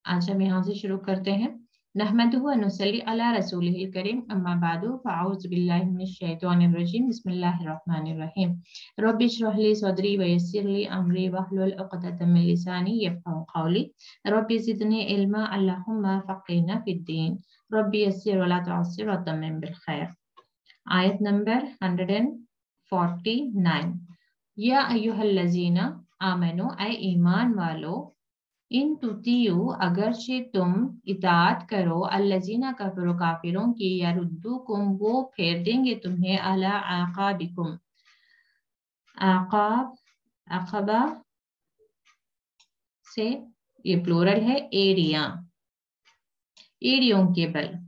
आज हम यहाँ से शुरू करते हैं। नहमदुहु व नुसल्ली अला रसूलिहिल करीम, अम्मा बादु, फ़अऊज़ु बिल्लाहि मिनश शैतानिर रजीम, बिस्मिल्लाहिर रहमानिर रहीम। रब्बि इश्रह ली सदरी व यस्सिर ली अमरी वहलुल उक़दतम मिन लिसानी यफ़क़हू क़ौली। रब्बि ज़िदनी इल्मा, अल्लाहुम्मा फ़क़्हिना फ़िद्दीन। रब्बि यस्सिर व ला तुअस्सिर व तम्मिम बिल खैर। आयत नंबर 149। या अय्युहल्लज़ीना आमनू, ऐ ईमान वालो, इन तुतियु, अगरचे तुम इताअत करो, अल्लज़ीना कफरू, काफिरों की, यरुद्दुकुम, वो फेर देंगे तुम्हें, अला आक़ाबिकुम, आक़ाब अक़बा से ये प्लूरल है, एड़ियां, एड़ियों के बल,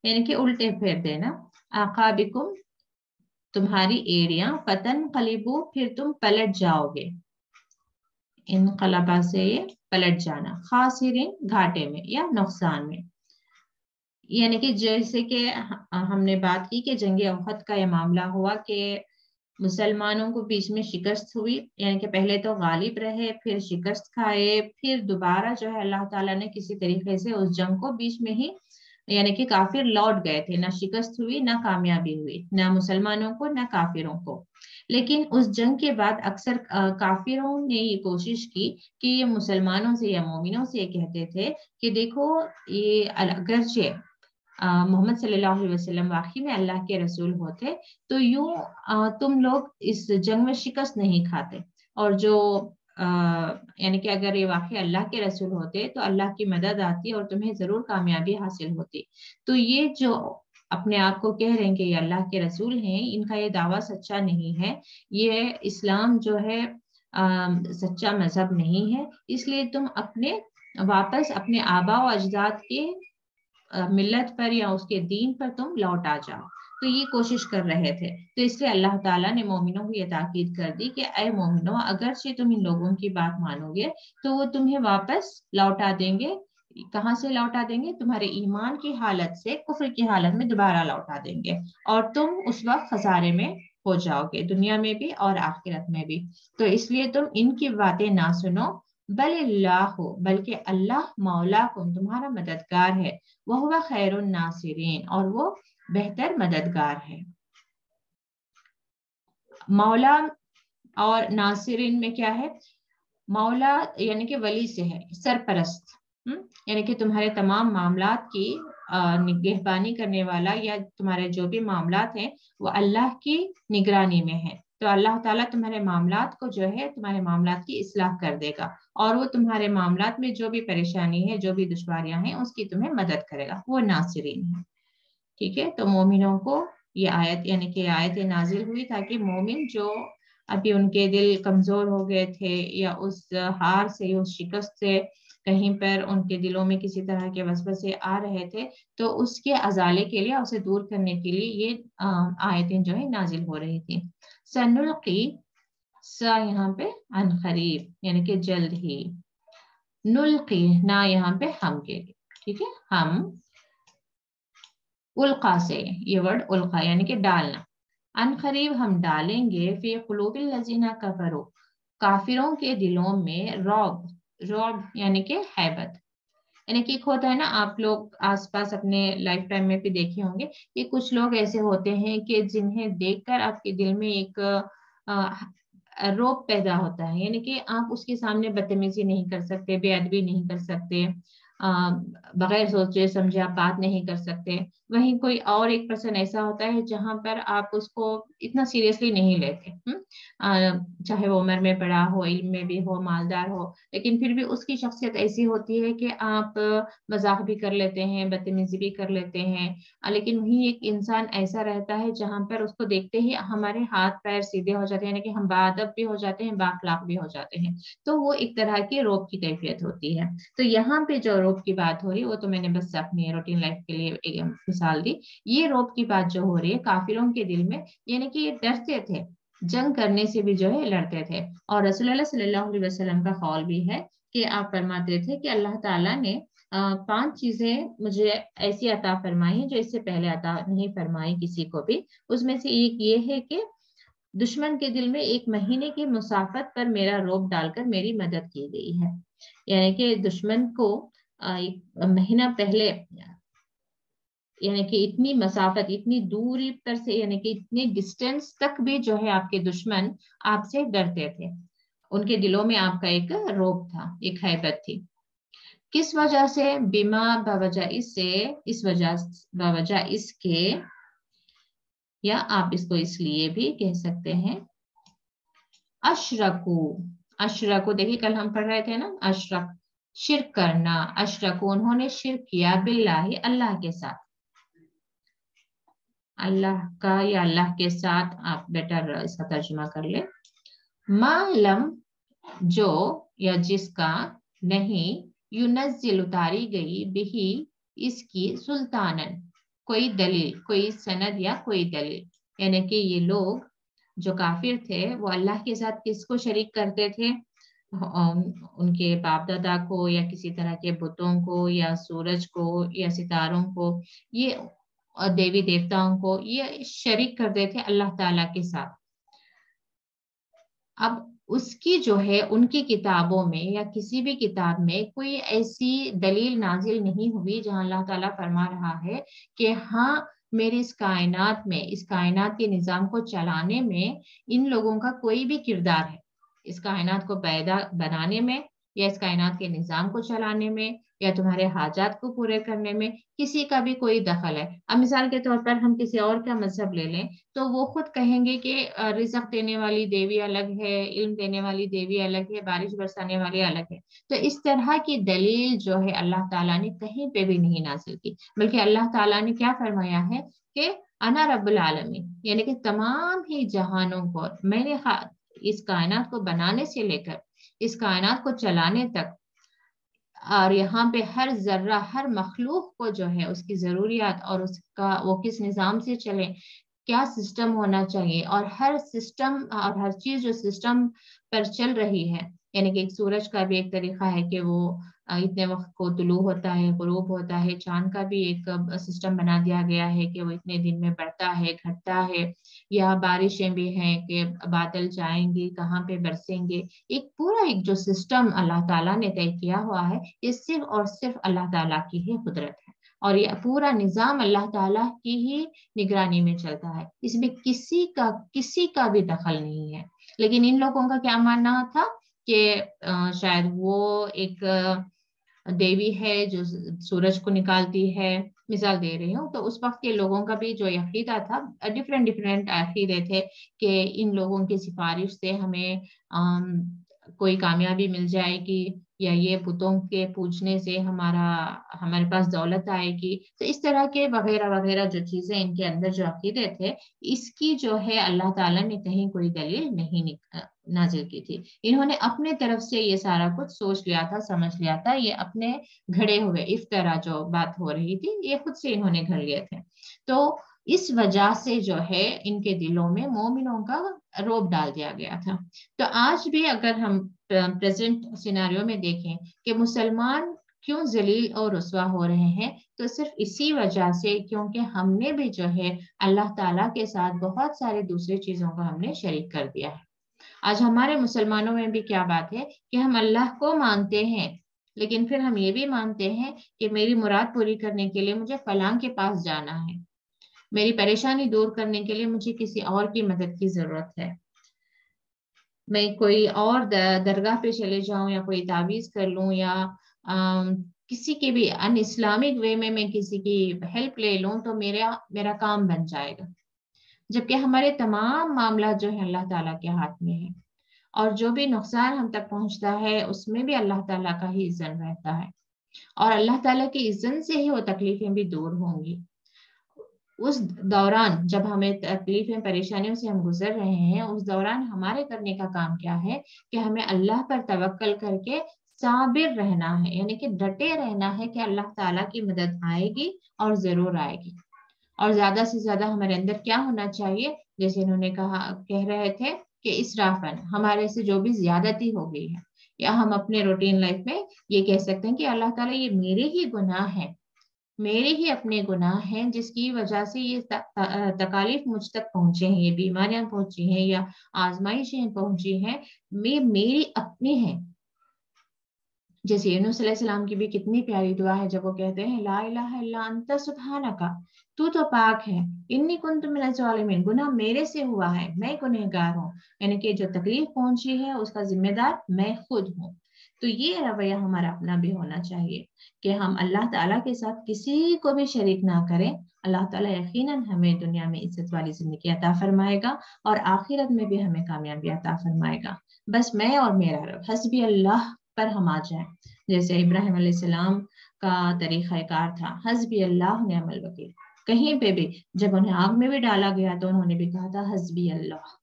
यानी कि उल्टे फेर देना। आक़ाबिकुम, तुम्हारी एड़ियां, फतन कलिबू, फिर तुम पलट जाओगे। इन कलबा से ये पलट जाना, खासिरिन, घाटे में या नुकसान में। यानी कि जैसे कि हमने बात की कि जंग उहद का ये मामला हुआ कि मुसलमानों को बीच में शिकस्त हुई, यानी कि पहले तो गालिब रहे, फिर शिकस्त खाए, फिर दोबारा जो है अल्लाह ताला ने किसी तरीके से उस जंग को बीच में ही, यानी कि काफिर लौट गए थे, ना शिकस्त हुई ना कामयाबी हुई, ना मुसलमानों को ना काफिरों को। लेकिन उस जंग के बाद अक्सर काफिरों ने ये कोशिश की कि ये मुसलमानों से या मोमिनों से ये कहते थे कि देखो, ये अगरचे मोहम्मद सल्लल्लाहु अलैहि वसल्लम वाकई में अल्लाह के रसूल होते तो यूं तुम लोग इस जंग में शिकस्त नहीं खाते, और जो यानी कि अगर ये वाकई अल्लाह के रसूल होते तो अल्लाह की मदद आती और तुम्हें जरूर कामयाबी हासिल होती। तो ये जो अपने आप को कह रहे हैं कि ये अल्लाह के रसूल हैं, इनका ये दावा सच्चा नहीं है, ये इस्लाम जो है सच्चा मजहब नहीं है, इसलिए तुम अपने वापस अपने आबा व अजदाद के मिल्लत पर या उसके दीन पर तुम लौट आ जाओ। तो ये कोशिश कर रहे थे, तो इसलिए अल्लाह ताला ने मोमिनों को ये ताकीद कर दी कि ऐ मोमिनों, अगरचे तुम इन लोगों की बात मानोगे तो वो तुम्हें वापस लौटा देंगे। कहाँ से लौटा देंगे? तुम्हारे ईमान की हालत से कुफ्र की हालत में दोबारा लौटा देंगे, और तुम उस वक्त खसारे में हो जाओगे, दुनिया में भी और आखिरत में भी। तो इसलिए तुम इनकी बातें ना सुनो, बल्कि अल्लाह मौलाकुम, तुम्हारा मददगार है, वह हुवा खैरुन नासिरीन, और वो बेहतर मददगार है। मौला और नासिरीन में क्या है? मौला यानी कि वली से है, सरपरस्त, यानी कि तुम्हारे तमाम मामलात की निगहबानी करने वाला, या तुम्हारे जो भी मामलात हैं वो अल्लाह की निगरानी में है। तो अल्लाह ताला तुम्हारे मामलात को जो है, तुम्हारे मामलात की इस्लाह कर देगा, और वो तुम्हारे मामलात में जो भी परेशानी है, जो भी दुश्वारियां हैं, उसकी तुम्हें मदद करेगा, वो नासिरीन है। ठीक है, तो मोमिनों को ये आयत, यानी कि आयत नाजिल हुई ताकि मोमिन जो अभी उनके दिल कमजोर हो गए थे, या उस हार से, उस शिकस्त से कहीं पर उनके दिलों में किसी तरह के वसवसे आ रहे थे, तो उसके अजाले के लिए, उसे दूर करने के लिए ये आयतें जो है नाजिल हो रही थी। सनुल्की, सा यहाँ पे अनकरीब, यानी कि जल्द ही, नुल्की ना यहाँ पे हम के लिए, ठीक है, हम, उल्का से, ये वर्ड उल्का यानी कि डालना, अनकरीब हम डालेंगे, फी कुलूबिल लजीना कफरू, काफिरों के दिलों में, रौब, रौब यानी कि हैबत। यानी कि एक होता है ना, आप लोग आसपास अपने लाइफ टाइम में भी देखे होंगे कि कुछ लोग ऐसे होते हैं कि जिन्हें देखकर आपके दिल में एक रौब पैदा होता है, यानी कि आप उसके सामने बदतमीजी नहीं कर सकते, बेअदबी नहीं कर सकते, बगैर सोचे समझे आप बात नहीं कर सकते। वहीं कोई और एक पर्सन ऐसा होता है जहां पर आप उसको इतना सीरियसली नहीं लेते, चाहे वो उम्र में बड़ा हो, इल्म में भी हो, मालदार हो, लेकिन फिर भी उसकी शख्सियत ऐसी होती है कि आप मजाक भी कर लेते हैं, बदतमीजी भी कर लेते हैं। लेकिन वही एक इंसान ऐसा रहता है जहां पर उसको देखते ही हमारे हाथ पैर सीधे हो जाते हैं, यानी कि हम बाअदब भी हो जाते हैं, बाअखलाक भी हो जाते हैं। तो वो एक तरह की रौब की कैफियत होती है। तो यहाँ पे जो रौब की बात हो रही है, वो तो मैंने बस अपनी रूटीन लाइफ के लिए एक मिसाल दी। ये रौब की बात जो हो रही है काफिरों के दिल में, यानी कि ये डरते थे, जंग करने से भी जो है लड़ते थे। और रसूलुल्लाह सल्लल्लाहु अलैहि वसल्लम का कौल भी है कि आप फरमाते थे कि अल्लाह ताला ने 5 चीजें मुझे ऐसी अता फरमाई है जो इससे पहले अता नहीं फरमाई किसी को भी। उसमें से एक ये है कि दुश्मन के दिल में 1 महीने की मुसाफत पर मेरा रौब डालकर मेरी मदद की गई है। यानी कि दुश्मन को एक महीना पहले यानी कि इतनी मसाफत, इतनी दूरी पर से, यानी कि इतनी डिस्टेंस तक भी जो है आपके दुश्मन आपसे डरते थे। उनके दिलों में आपका एक रौब था, एक हैबत थी। किस वजह से? बिमा, बवजह इससे, इस वजह, बवजह इसके, या आप इसको इसलिए भी कह सकते हैं। अशरकू, अशरकू देखिए कल हम पढ़ रहे थे ना, अशरक शिर्क करना। अशरकू उन्होंने शिर्क किया, बिल्लाहि अल्लाह के साथ, अल्लाह का या अल्लाह के साथ, आप बेटर इसका तर्जुमा कर ले। मालम जो या जिसका, नहीं, युनज़िल उतारी गई, बिही इसकी, सुल्तानन कोई दलील, कोई सनद या कोई दलील। यानी कि ये लोग जो काफिर थे वो अल्लाह के साथ किसको शरीक करते थे? उनके बाप दादा को, या किसी तरह के बुतों को, या सूरज को, या सितारों को, ये देवी देवताओं को ये शरीक करते थे अल्लाह ताला के साथ। अब उसकी जो है उनकी किताबों में या किसी भी किताब में कोई ऐसी दलील नाजिल नहीं हुई जहां अल्लाह ताला फरमा रहा है कि हाँ मेरी इस कायनात में, इस कायनात के निजाम को चलाने में इन लोगों का कोई भी किरदार है। इस कायनात को पैदा बनाने में, या इस कायनात के निजाम को चलाने में, या तुम्हारे हाजात को पूरे करने में किसी का भी कोई दखल है। अब मिसाल के तौर पर हम किसी और का मजहब ले लें तो वो खुद कहेंगे कि रिज़्क देने वाली देवी अलग है, इल्म देने वाली देवी अलग है, बारिश बरसाने वाली अलग है। तो इस तरह की दलील जो है अल्लाह ताला ने कहीं पे भी नहीं नाजिल की, बल्कि अल्लाह ताला ने क्या फरमाया है कि अना रब्बुल आलमीन, यानी कि तमाम ही जहानों को मैंने, इस कायनात को बनाने से लेकर इस कायनात को चलाने तक, और यहाँ पे हर जर्रा, हर मखलूक को जो है उसकी जरूरियात और उसका वो किस निज़ाम से चले, क्या सिस्टम होना चाहिए, और हर सिस्टम और हर चीज जो सिस्टम पर चल रही है। यानी कि एक सूरज का भी एक तरीका है कि वो इतने वक्त को तुलू होता है, गुरूब होता है। चांद का भी एक सिस्टम बना दिया गया है कि वो इतने दिन में बढ़ता है, घटता है। या बारिशें भी हैं कि बादल जाएंगे, कहाँ पे बरसेंगे। एक पूरा एक जो सिस्टम अल्लाह ताला ने तय किया हुआ है, ये सिर्फ और सिर्फ अल्लाह ताला की ही कुदरत है, और ये पूरा निजाम अल्लाह ताला की ही निगरानी में चलता है। इसमें किसी का भी दखल नहीं है। लेकिन इन लोगों का क्या मानना था कि शायद वो एक देवी है जो सूरज को निकालती है, मिसाल दे रही हूँ। तो उस वक्त के लोगों का भी जो अकीदा था, डिफरेंट डिफरेंट अकीदे थे कि इन लोगों की सिफारिश से हमें कोई कामयाबी मिल जाएगी, या ये बुतों के पूजने से हमारे पास दौलत आएगी। तो इस तरह के वगैरह वगैरह जो चीजें इनके अंदर जो अकीदे थे, इसकी जो है अल्लाह ताला ने कहीं कोई दलील नहीं नाजिल की थी। इन्होंने अपने तरफ से ये सारा कुछ सोच लिया था, समझ लिया था। ये अपने घड़े हुए इफ्तरा जो बात हो रही थी, ये खुद से इन्होंने घड़ लिए थे। तो इस वजह से जो है इनके दिलों में मोमिनों का रोब डाल दिया गया था। तो आज भी अगर हम प्रेजेंट सिनारियो में देखें कि मुसलमान क्यों जलील और रुसवा हो रहे हैं, तो सिर्फ इसी वजह से, क्योंकि हमने भी जो है अल्लाह ताला के साथ बहुत सारी दूसरी चीजों को हमने शरीक कर दिया है। आज हमारे मुसलमानों में भी क्या बात है कि हम अल्लाह को मानते हैं, लेकिन फिर हम ये भी मानते हैं कि मेरी मुराद पूरी करने के लिए मुझे फलां के पास जाना है, मेरी परेशानी दूर करने के लिए मुझे किसी और की मदद की जरूरत है, मैं कोई और दरगाह पे चले जाऊं, या कोई तावीज कर लूं, या किसी के भी अन इस्लामिक वे में मैं किसी की हेल्प ले लूं तो मेरा मेरा काम बन जाएगा। जबकि हमारे तमाम मामला जो है अल्लाह ताला के हाथ में है, और जो भी नुकसान हम तक पहुंचता है उसमें भी अल्लाह ताला का ही इज़्ज़न रहता है, और अल्लाह ताला के इज़्ज़न से ही वो तकलीफें भी दूर होंगी। उस दौरान जब हमें तकलीफें, परेशानियों से हम गुजर रहे हैं, उस दौरान हमारे करने का काम क्या है कि हमें अल्लाह पर तवक्कल करके साबिर रहना है, यानी कि डटे रहना है कि अल्लाह ताला की मदद आएगी और जरूर आएगी। और ज्यादा से ज्यादा हमारे अंदर क्या होना चाहिए, जैसे इन्होंने कह रहे थे कि इसराफन, हमारे से जो भी ज्यादती हो गई है, या हम अपने रूटीन लाइफ में ये कह सकते हैं कि अल्लाह ताला ये मेरे ही गुनाह है, मेरे ही अपने गुनाह हैं जिसकी वजह से ये तकालीफ मुझ तक पहुंचे हैं, ये बीमारियां पहुंची हैं, या आजमाइशें पहुंची हैं, मेरी अपनी हैं। जैसे यूनुस अलैहिस्सलाम की भी कितनी प्यारी दुआ है जब वो कहते हैं ला इलाहा इल्ला अंता सुब्हानका, तू तो पाक है, इन्नी कुन्तु मिनज़ ज़ालिमीन, गुनाह मेरे से हुआ है, मैं गुनहगार हूँ, यानी कि जो तकलीफ पहुंची है उसका जिम्मेदार मैं खुद हूँ। तो ये रवैया हमारा अपना भी होना चाहिए कि हम अल्लाह ताला के साथ किसी को भी शरीक ना करें। अल्लाह ताला यकीनन हमें दुनिया में इज्जत वाली जिंदगी अता फरमाएगा और आखिरत में भी हमें कामयाबी अता फरमाएगा। बस मैं और मेरा रब, हस्बी अल्लाह पर हम आ जाएं। जैसे इब्राहिम अलैहिस्सलाम का तरीक़ाकार था, हस्बी अल्लाह निअमल वकील। कहीं पे भी जब उन्हें आग में भी डाला गया तो उन्होंने भी कहा था हस्बी अल्लाह।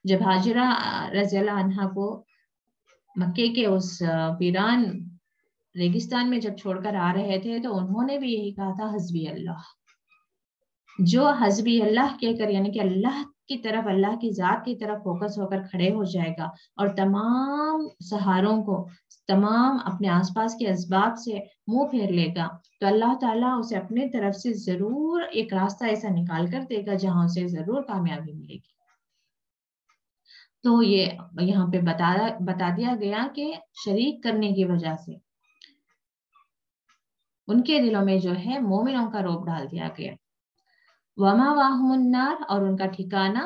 जब हाजिरा रज़ियल्लाहु अन्हा को मक्के के उस वीरान रेगिस्तान में जब छोड़कर आ रहे थे तो उन्होंने भी यही कहा था हस्बी अल्लाह। जो हस्बी अल्लाह कहकर यानी कि अल्लाह की तरफ, अल्लाह की जात की तरफ फोकस होकर खड़े हो जाएगा और तमाम सहारों को, तमाम अपने आसपास के असबाब से मुंह फेर लेगा, तो अल्लाह ताला उसे अपने तरफ से जरूर एक रास्ता ऐसा निकाल कर देगा जहां उसे जरूर कामयाबी मिलेगी। तो ये यहाँ पे बता दिया गया कि शरीक करने की वजह से उनके दिलों में जो है मोमिनों का रौब डाल दिया गया। वमा वाहुन्नार, और उनका ठिकाना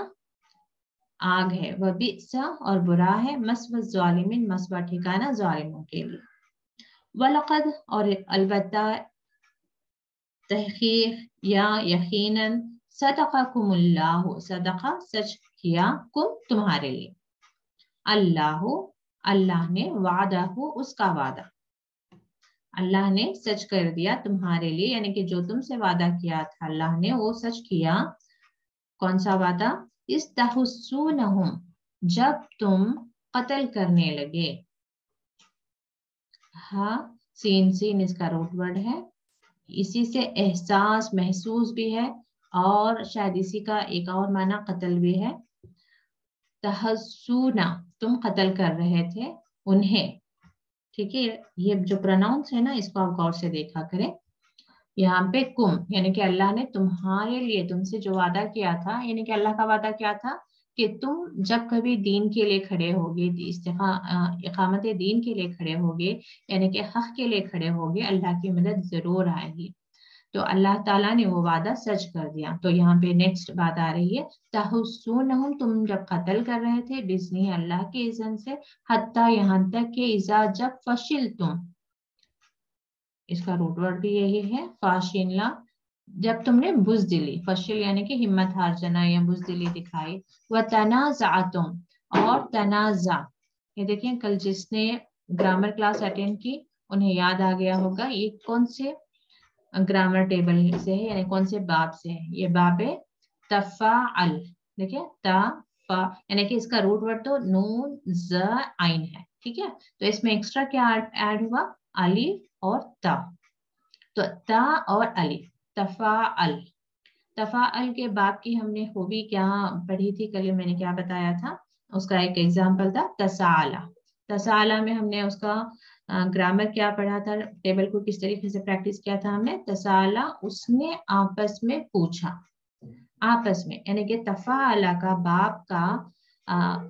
आग है। वह बिसा, और बुरा है, मस्वा ज़ालिमीन, मस्वा ठिकाना जालिमों के लिए। वलक़द, और अलबत्ता, तहकीक या यकीनन, सदक़कुमुल्लाहु, सदक़ा सच किया, कुम तुम्हारे लिए, अल्लाहु अल्लाह ने, वादाहु उसका वादा, अल्लाह ने सच कर दिया तुम्हारे लिए, यानी कि जो तुमसे वादा किया था अल्लाह ने वो सच किया। कौन सा वादा? इस्तहुस्सूनहुम, जब तुम कत्ल करने लगे। हाँ, सीन इसका रूट वर्ड है, इसी से एहसास महसूस भी है और शायद इसी का एक और माना कत्ल भी है। तहस्सूना, तुम कत्ल कर रहे थे उन्हें। ठीक है, ये जो प्रोनाउंस है ना इसको आप गौर से देखा करें। यहाँ पे कुम यानी कि अल्लाह ने तुम्हारे लिए, तुमसे जो वादा किया था, यानी कि अल्लाह का वादा क्या था कि तुम जब कभी दीन के लिए खड़े होगे, इकामत दीन के लिए खड़े होगे, यानी कि हक के लिए खड़े होगे, अल्लाह की मदद जरूर आएगी। तो अल्लाह ताला ने वो वादा सच कर दिया। तो यहाँ पे नेक्स्ट बात आ रही है, तहुस्सूनहुम, तुम जब कत्ल कर रहे थे, बिस्नी, अल्लाह के इज़्न से, हत्ता, यहाँ तक कि, इज़ा, जब, फशिल तुम, इसका रूट वर्ड भी यही है, फाशिला, जब तुमने बुज़दिली, फशिल यानी कि हिम्मत हार जाना या बुज़दिली दिखाई, व तनाज़अतुम, और तनाज़ा, ये देखिए कल जिसने ग्रामर क्लास अटेंड की उन्हें याद आ गया होगा, ये कौन से ग्रामर टेबल से है, यानी कौन से बाब से है, ये बाबे तफाअल। देखिए तफा यानी कि इसका रूट वर्ड तो नून ज आइन है। ठीक है, तो इसमें एक्स्ट्रा क्या ऐड हुआ? अलिफ और ता। तो ता और अलिफ, तफाअल। तफाअल के बाब की हमने खूबी क्या पढ़ी थी कल, मैंने क्या बताया था, उसका एक एग्जाम्पल था तसाला। तसाला में हमने उसका ग्रामर क्या पढ़ा था, टेबल को किस तरीके से प्रैक्टिस किया था हमने। तसाला, उसने आपस में पूछा, आपस में, यानी कि तफाला का बाब का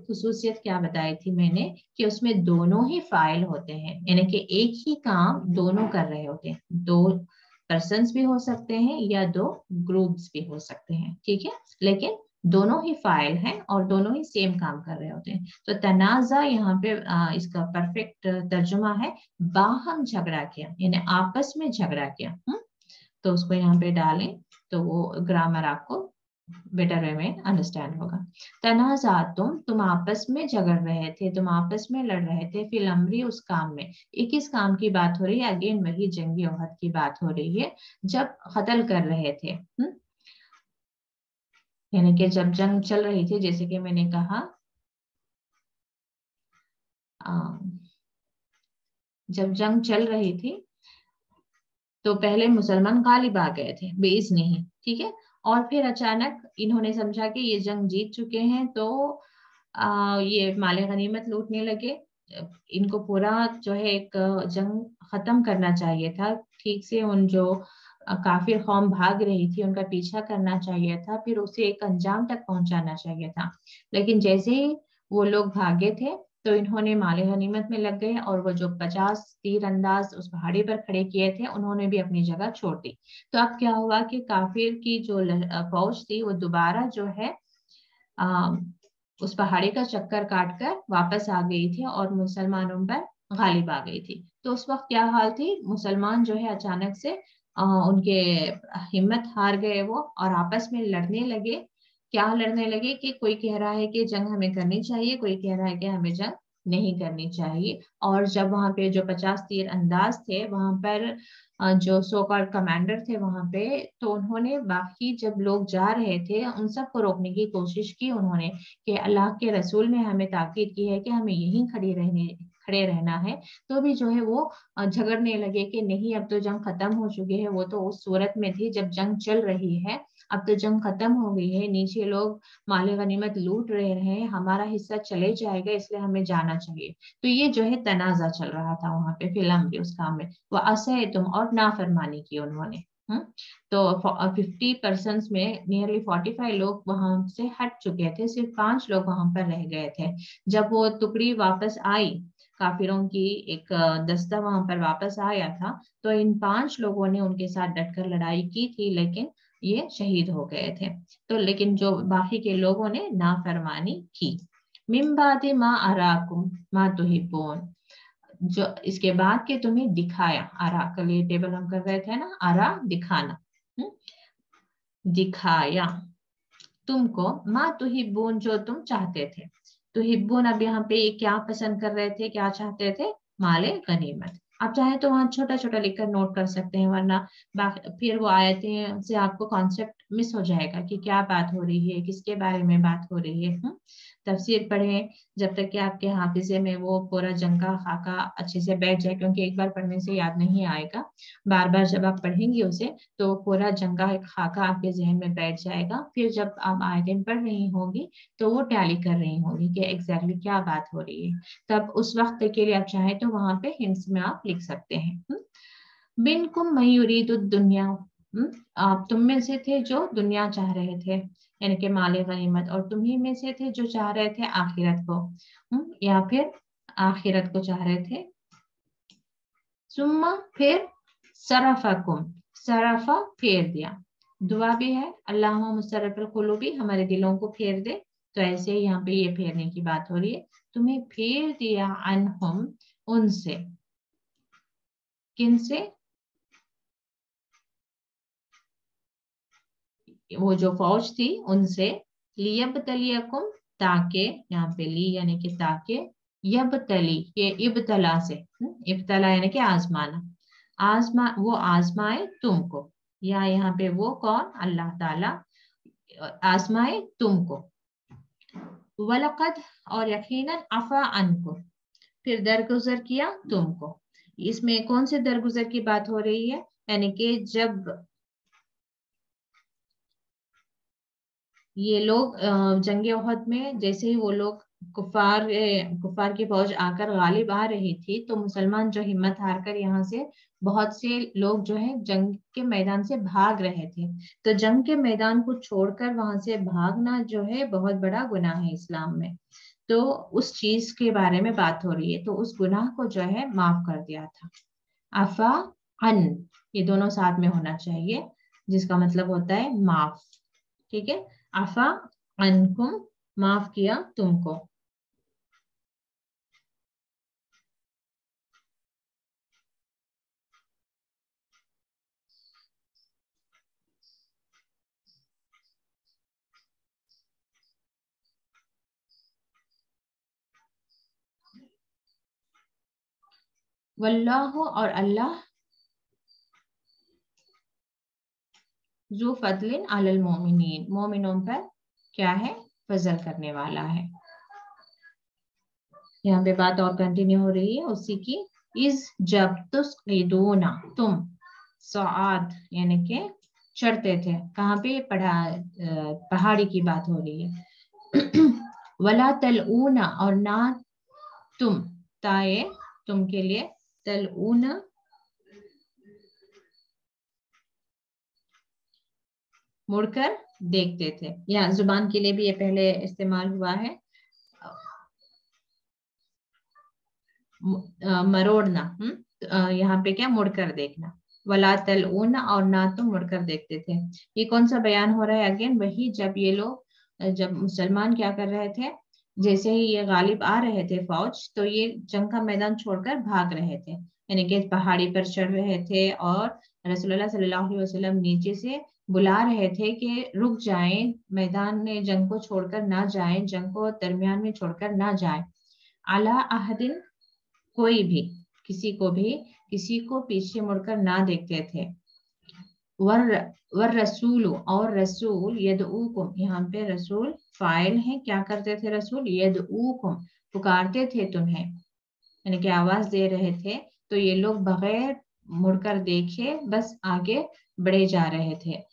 खुसूसियत क्या बताई थी मैंने, कि उसमें दोनों ही फाइल होते हैं, यानी कि एक ही काम दोनों कर रहे होते हैं, दो पर्सन्स भी हो सकते हैं या दो ग्रुप्स भी हो सकते हैं। ठीक है, लेकिन दोनों ही फाइल हैं और दोनों ही सेम काम कर रहे होते हैं। तो तनाजा यहाँ पे इसका परफेक्ट तर्जुमा है बाहम झगड़ा किया, यानी आपस में झगड़ा किया। तो उसको यहाँ पे डालें तो वो ग्रामर आपको बेटर वे में अंडरस्टैंड होगा। तनाज़ातुम, तुम आपस में झगड़ रहे थे, तुम आपस में लड़ रहे थे, फिल अम्री, उस काम में। एक किस काम की बात हो रही है? अगेन वही जंगी ओहद की बात हो रही है, जब कत्ल कर रहे थे। यानी कि जब जंग चल रही थी, जैसे कि मैंने कहा जब जंग चल रही थी तो पहले मुसलमान गालिब आ गए थे बेइज़्निही, ठीक है, और फिर अचानक इन्होंने समझा कि ये जंग जीत चुके हैं, तो ये माले गनीमत लूटने लगे। इनको पूरा जो है एक जंग खत्म करना चाहिए था, ठीक से उन जो काफिर कौम भाग रही थी उनका पीछा करना चाहिए था, फिर उसे एक अंजाम तक पहुंचाना चाहिए था। लेकिन जैसे ही वो लोग भागे थे تو انہوں نے مال غنیمت میں لگ گئے اور وہ جو 50 تیر انداز اس پہاڑی پر کھڑے کیے تھے انہوں نے بھی اپنی جگہ چھوڑ دی. تو اب کیا ہوا کہ کافر کی جو فوج تھی وہ دوبارہ جو ہے اس پہاڑی کا چکر کاٹ کر واپس آ گئی تھی اور مسلمانوں پر غالب آ گئی تھی. تو اس وقت کیا حال تھی, مسلمان جو ہے اچانک سے ان کے ہمت ہار گئے وہ, اور آپس میں لڑنے لگے. کیا لڑنے لگے کہ کوئی کہہ رہا ہے کہ جنگ ہمیں کرنی چاہیے, کوئی کہہ رہا ہے کہ ہمیں جنگ نہیں کرنی چاہیے. اور جب وہاں پہ جو 50 تیر انداز تھے وہاں پر جو سو کال کمانڈر تھے وہاں پہ, تو انہوں نے باقی جب لوگ جا رہے تھے ان سب کو روکنے کی کوشش کی انہوں نے, کہ اللہ کے رسول نے ہمیں تاکید کی ہے کہ ہمیں یہیں کھڑے رہنا ہے. تو بھی جو ہے وہ جھگڑنے لگے کہ نہیں اب تو جنگ ختم ہو چکی ہے, وہ تو اس صورت میں تھی جب جنگ چل رہی ہے, اب تو جنگ ختم ہو گئی ہے, نیچے لوگ مال غنیمت لوٹ رہے ہیں, ہمارا حصہ چلے جائے گا اس لیے ہمیں جانا چاہیے. تو یہ جو ہے تنازع چل رہا تھا وہاں پہ فلم کے اس کام میں. وہ اسیتم اور نافرمانی کی انہوں نے. تو 50% میں نیئرلی 45 لوگ وہاں سے ہٹ چکے تھے, صرف 5 لوگ وہاں پر رہ گئے تھے. جب وہ ٹکڑی واپس آئی, کافروں کی ایک دستہ وہاں پر واپس آیا تھا, تو ان 5 لوگوں نے ان کے ساتھ ڈٹ کر لڑائی کی تھی لیکن یہ شہید ہو گئے تھے. تو لیکن جو باقی کے لوگوں نے نافرمانی کی. من بعد ما اراکم ما تحبون, جو اس کے بعد کہ تمہیں دکھایا, آرا کا لیے ٹیبل ہم کر رہے تھے نا, آرا دکھانا, دکھایا تم کو ما تحبون جو تم چاہتے تھے. تحبون اب یہاں پہ کیا پسند کر رہے تھے, کیا چاہتے تھے, مال غنیمت. آپ چاہیں تو وہاں چھوٹا چھوٹا لکھ کر نوٹ کر سکتے ہیں, ورنہ پھر وہ آیتیں سے آپ کو کانسیپٹ مس ہو جائے گا کہ کیا بات ہو رہی ہے, کس کے بارے میں بات ہو رہی ہے. تفسیر پڑھیں جب تک کہ آپ کے حافظے میں وہ پورا جنگ کا خاکہ اچھے سے بیٹھ جائے, کیونکہ ایک بار پڑھنے سے یاد نہیں آئے گا, بار بار جب آپ پڑھیں گے اسے تو پورا جنگ کا خاکہ آپ کے ذہن میں بیٹھ جائے گا. پھر جب آپ آیتیں پڑھ رہی ہوں گی تو وہ ٹیلی کر رہی ہوں گی کہ ایگزیکٹلی کیا بات ہو رہی ہے. تب اس وقت کے لیے آپ چاہیں تو وہاں پہ ہنٹس میں آپ لکھ سکتے ہیں. منکم من یرید الدنیا, آپ تم میں سے تھے جو دنیا چاہ رہے تھے یعنی کہ مال غنیمت, اور تمہیں میں سے تھے جو چاہ رہے تھے آخرت کو, یا پھر آخرت کو چاہ رہے تھے. ثم پھر صرفکم, صرفا پھیر دیا, دعا بھی ہے اللہم مصرف القلوب, ہمارے دلوں کو پھیر دے. تو ایسے ہی یہاں پہ یہ پھیرنے کی بات ہو رہی ہے, تمہیں پھیر دیا عنہم, ان سے. کن سے؟ وہ جو فوج تھی ان سے. لیبتلیکم, تاکہ, یہاں پہ لی یعنی کہ تاکہ, یبتلی یہ ابتلا سے, ابتلا یعنی کہ آزمانا, وہ آزمائے تم کو, یا یہاں پہ وہ کون, اللہ تعالی آزمائے تم کو. وَلَقَدْ, اور یقیناً عفا عنکم, پھر درگزر کیا تم کو. اس میں کون سے درگزر کی بات ہو رہی ہے, یعنی کہ جب یہ لوگ جنگ احد میں جیسے ہی وہ لوگ کفار کی فوج آ کر غالب آ رہی تھی, تو مسلمان جو ہمت ہار کر یہاں سے بہت سے لوگ جو ہے جنگ کے میدان سے بھاگ رہے تھے. تو جنگ کے میدان کو چھوڑ کر وہاں سے بھاگنا جو ہے بہت بڑا گناہ ہے اسلام میں. تو اس چیز کے بارے میں بات ہو رہی ہے, تو اس گناہ کو جو ہے معاف کر دیا تھا. عفا عن, یہ دونوں ساتھ میں ہونا چاہیے جس کا مطلب ہوتا ہے معاف. ٹھیک ہے, عفا عنکم, معاف کیا تم کو. واللہ, اور اللہ, ذو فضل علی المؤمنین, مومنوں پر کیا ہے, فضل کرنے والا ہے. یہاں پہ بات اور کنٹینیو ہو رہی ہے اسی کی. از جب تسعدون, تم, صعاد یعنی کہ چڑھتے تھے, کہاں پہ, پہاڑی کی بات ہو رہی ہے. ولا تلؤون, اور نہ تم, تائے تم کے لیے, تلؤون مڑ کر دیکھتے تھے. یا زبان کے لیے بھی یہ پہلے استعمال ہوا ہے. मरोड़ना, यहाँ पे क्या, मुड़कर देखना। वला तलऊन, और ना तुम मुड़कर देखते थे। ये कौन सा बयान हो रहा है? अगेन वही, जब ये लोग, जब मुसलमान क्या कर रहे थे, जैसे ही ये गालिब आ रहे थे फौज, तो ये जंग का मैदान छोड़कर भाग रहे थे, यानी कि पहाड़ी पर चढ़ रहे थे, और रसूलुल्लाह सल्लल्लाहु अलैहि वसल्लम नीचे से बुला रहे थे कि रुक जाएं, मैदान में जंग को छोड़कर ना जाएं, जंग को दरमियान में छोड़कर ना जाएं। अला अहदिन, कोई भी, किसी को भी, किसी को पीछे मुड़कर ना देखते थे। वर वर रसूल, और रसूल, यदऊकुम, यहाँ पे रसूल फाइल है, क्या करते थे रसूल? यदऊकुम, पुकारते थे तुम्हें, यानी कि आवाज दे रहे थे। तो ये लोग बगैर मुड़कर देखे बस आगे बढ़े जा रहे थे।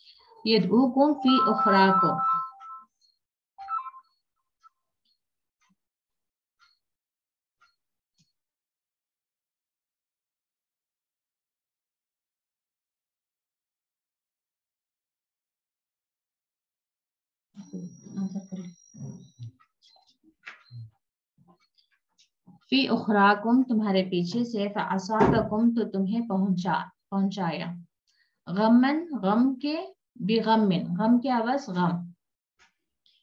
यदऊकुम फी उखराकुम, फी उखराकुम, तुम्हारे पीछे से, फअसाबकुम, तो तुम्हें पहुंचाया, गमन, गम के, बेगमिन, गम के आवाज गम।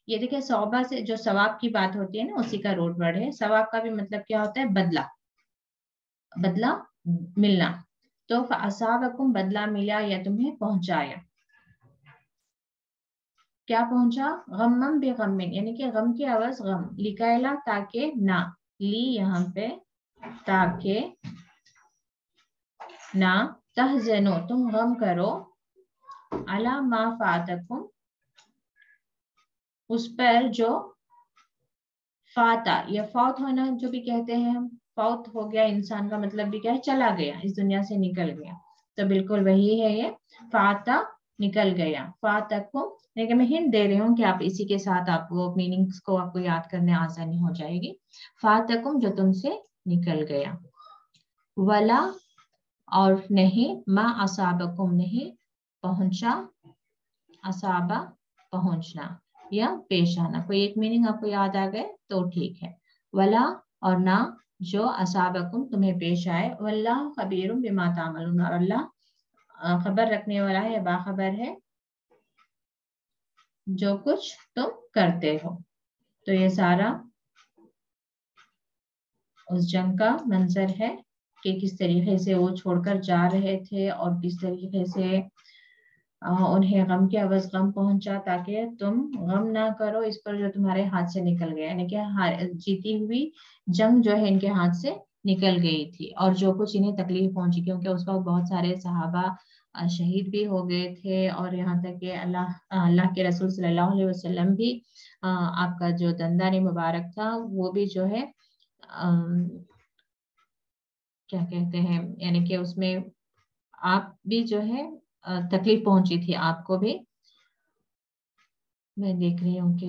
ये देखिए, सौबा से जो सवाब की बात होती है ना, उसी का रूट वर्ड है। सवाब का भी मतलब क्या होता है? बदला, बदला मिलना। तो फअसाबकुम, बदला मिला या तुम्हें पहुंचाया। क्या पहुंचा? गम्मम बेगमिन, यानी कि गम की आवाज गम। लिकायला, ताकि ना, ली यहाँ पे, ताकि ना, तहजनो, तुम गम करो, अला मा फातकुम, उस पर जो फाता, या फौत होना जो भी कहते हैं हम, फौत हो गया इंसान का मतलब भी क्या है? चला गया, इस दुनिया से निकल गया। तो बिल्कुल वही है ये, फाता, निकल गया। फातकुम, लेकिन मैं हिंट दे रही हूँ कि आप इसी के साथ आपको मीनिंग्स को आपको याद करने आसानी हो जाएगी। फातकुम, जो तुमसे निकल गया। वला, और नहीं, मा असाबकुम, नहीं पहुंचा, असाबा, पहुंचना या पेश आना। कोई एक मीनिंग आपको याद आ गए तो ठीक है। वला, और ना, जो असाबकुम, तुम्हें पेश आए। वल्लाह खबीरुम बिमा तामलून, और अल्लाह खबर रखने वाला है, बाखबर है जो कुछ तुम करते हो। तो ये सारा उस जंग का मंजर है कि किस तरीके से वो छोड़कर जा रहे थे, और किस तरीके से उन्हें गम की आवाज गम पहुंचा, ताकि तुम गम ना करो इस पर जो तुम्हारे हाथ से निकल गया, यानी कि जीती हुई जंग जो है इनके हाथ से निकल गई थी, और जो कुछ इन्हें तकलीफ पहुंची, क्योंकि उस वक्त बहुत सारे सहाबा शहीद भी हो गए थे, और यहाँ तक कि अल्लाह के रसूल सल्लल्लाहु अलैहि वसल्लम भी, आपका जो दंदानी मुबारक था वो भी जो है, क्या कहते हैं, यानी कि उसमें आप भी जो है, तकलीफ पहुंची थी आपको भी। मैं देख रही हूँ कि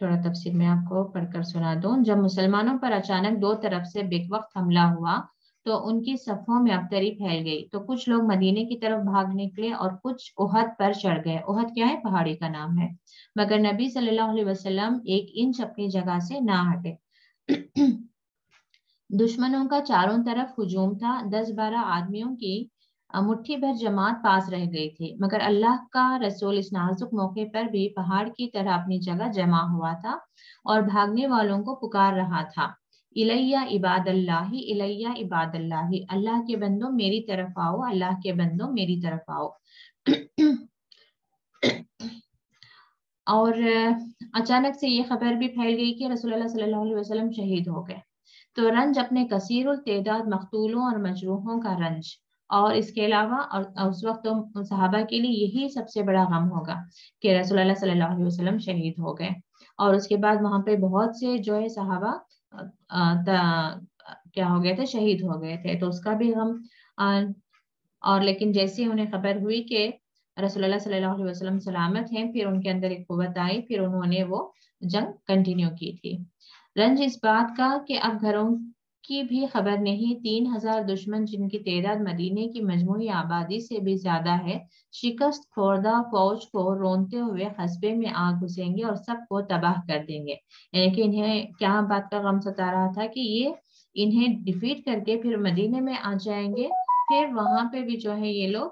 थोड़ा तफसीर में आपको पढ़कर सुना दूं। जब मुसलमानों पर अचानक दो तरफ से बेवक्त हमला हुआ, तो उनकी सफों में अबतरी फैल गई। तो कुछ लोग मदीने की तरफ भाग निकले, और कुछ उहद पर चढ़ गए। उहद क्या है? पहाड़ी का नाम है। मगर नबी सल्लल्लाहु अलैहि वसल्लम एक इंच अपनी जगह से ना हटे। दुश्मनों का चारों तरफ हुजूम था। 10-12 आदमियों की मुट्ठी भर जमात पास रह गई थी, मगर अल्लाह का रसूल इस नाजुक मौके पर भी पहाड़ की तरह अपनी जगह जमा हुआ था, और भागने वालों को पुकार रहा था, इलैया इबादल्लाही, इलैया इबादल्लाही, अल्लाह के बंदो मेरी तरफ आओ, अल्लाह के बंदो मेरी तरफ आओ। और अचानक से ये खबर भी फैल गई कि रसूलुल्लाह सल्लल्लाहु अलैहि वसल्लम शहीद हो गए। तो रंज अपने कसीरुल तेदाद मकतूलों और मजरूहों का रंज, और इसके अलावा, और उस वक्त तो सहाबा के लिए यही सबसे बड़ा गम होगा कि रसूलुल्लाह सल्लल्लाहु अलैहि वसल्लम शहीद हो गए। और उसके बाद वहां पे बहुत से जो है सहाबा क्या हो गए थे? शहीद हो गए थे, तो उसका भी गम। और लेकिन जैसे ही उन्हें खबर हुई कि रसूलुल्लाह सल्लल्लाहु अलैहि वसल्लम सलामत हैं, फिर उनके अंदर एक कुव्वत आई, फिर उन्होंने वो जंग कंटिन्यू की थी। रंज इस बात का कि अब घरों کی بھی خبر نہیں۔ 3000 دشمن جن کی تعداد مدینے کی مجموعی آبادی سے بھی زیادہ ہے، شکست خوردہ فوج کو رونتے ہوئے قصبے میں آ گھسیں گے اور سب کو تباہ کر دیں گے۔ یعنی کہ انہیں کیا بات کا غم ستا رہا تھا کہ یہ انہیں ڈیفیٹ کر کے پھر مدینے میں آ جائیں گے، پھر وہاں پہ بھی جو ہے یہ لوگ